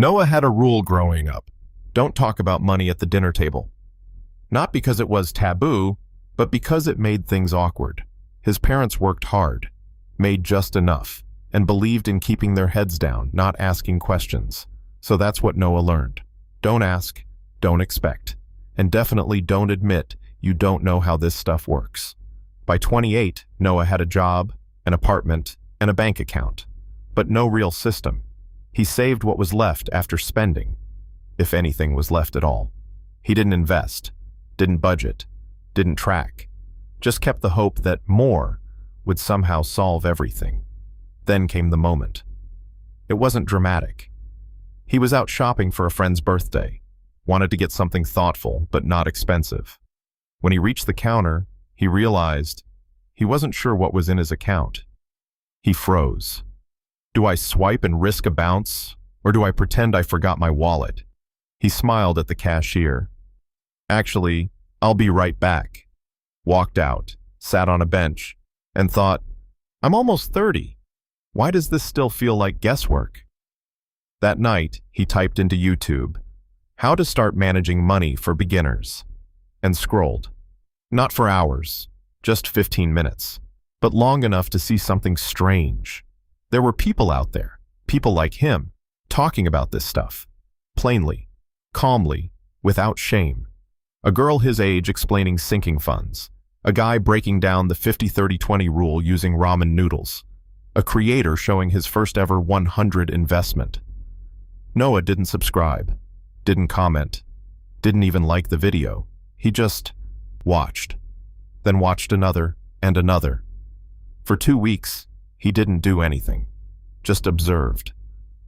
Noah had a rule growing up. Don't talk about money at the dinner table. Not because it was taboo, but because it made things awkward. His parents worked hard, made just enough, and believed in keeping their heads down, not asking questions. So that's what Noah learned. Don't ask, don't expect, and definitely don't admit you don't know how this stuff works. By 28, Noah had a job, an apartment, and a bank account, but no real system. He saved what was left after spending, if anything was left at all. He didn't invest, didn't budget, didn't track, just kept the hope that more would somehow solve everything. Then came the moment. It wasn't dramatic. He was out shopping for a friend's birthday, wanted to get something thoughtful but not expensive. When he reached the counter, he realized he wasn't sure what was in his account. He froze. Do I swipe and risk a bounce, or do I pretend I forgot my wallet? He smiled at the cashier. Actually, I'll be right back. Walked out, sat on a bench, and thought, I'm almost 30. Why does this still feel like guesswork? That night, he typed into YouTube, how to start managing money for beginners, and scrolled. Not for hours, just 15 minutes, but long enough to see something strange. There were people out there, people like him, talking about this stuff, plainly, calmly, without shame. A girl his age explaining sinking funds, a guy breaking down the 50-30-20 rule using ramen noodles, a creator showing his first ever 100 investment. Noah didn't subscribe, didn't comment, didn't even like the video. He just watched, then watched another and another. For 2 weeks, he didn't do anything, just observed,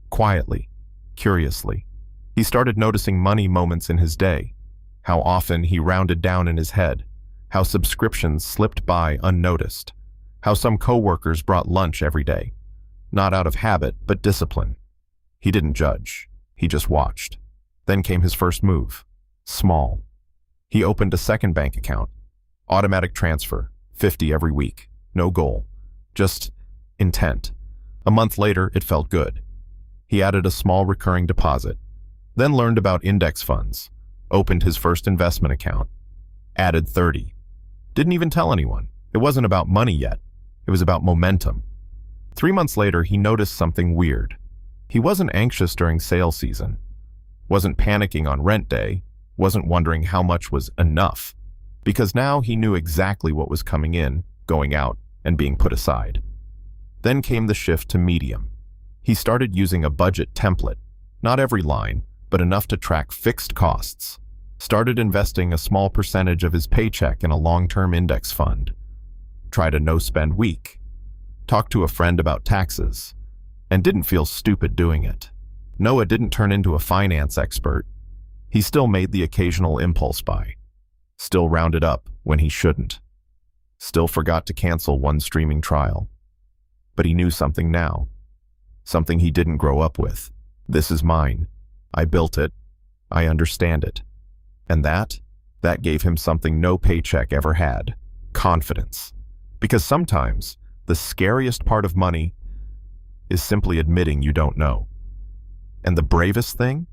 quietly, curiously. He started noticing money moments in his day, how often he rounded down in his head, how subscriptions slipped by unnoticed, how some coworkers brought lunch every day, not out of habit but discipline. He didn't judge, he just watched. Then came his first move, small. He opened a second bank account, automatic transfer, 50 every week, no goal, just intent. A month later, it felt good. He added a small recurring deposit, then learned about index funds, opened his first investment account, added 30. Didn't even tell anyone. It wasn't about money yet. It was about momentum. 3 months later, he noticed something weird. He wasn't anxious during sale season, wasn't panicking on rent day, wasn't wondering how much was enough, because now he knew exactly what was coming in, going out, and being put aside. Then came the shift to medium. He started using a budget template, not every line, but enough to track fixed costs. Started investing a small percentage of his paycheck in a long-term index fund. Tried a no-spend week. Talked to a friend about taxes, and didn't feel stupid doing it. Noah didn't turn into a finance expert. He still made the occasional impulse buy. Still rounded up when he shouldn't. Still forgot to cancel one streaming trial. But he knew something now. Something he didn't grow up with. This is mine. I built it. I understand it. And that gave him something no paycheck ever had. Confidence. Because sometimes the scariest part of money is simply admitting you don't know. And the bravest thing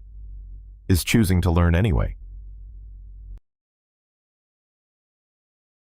is choosing to learn anyway.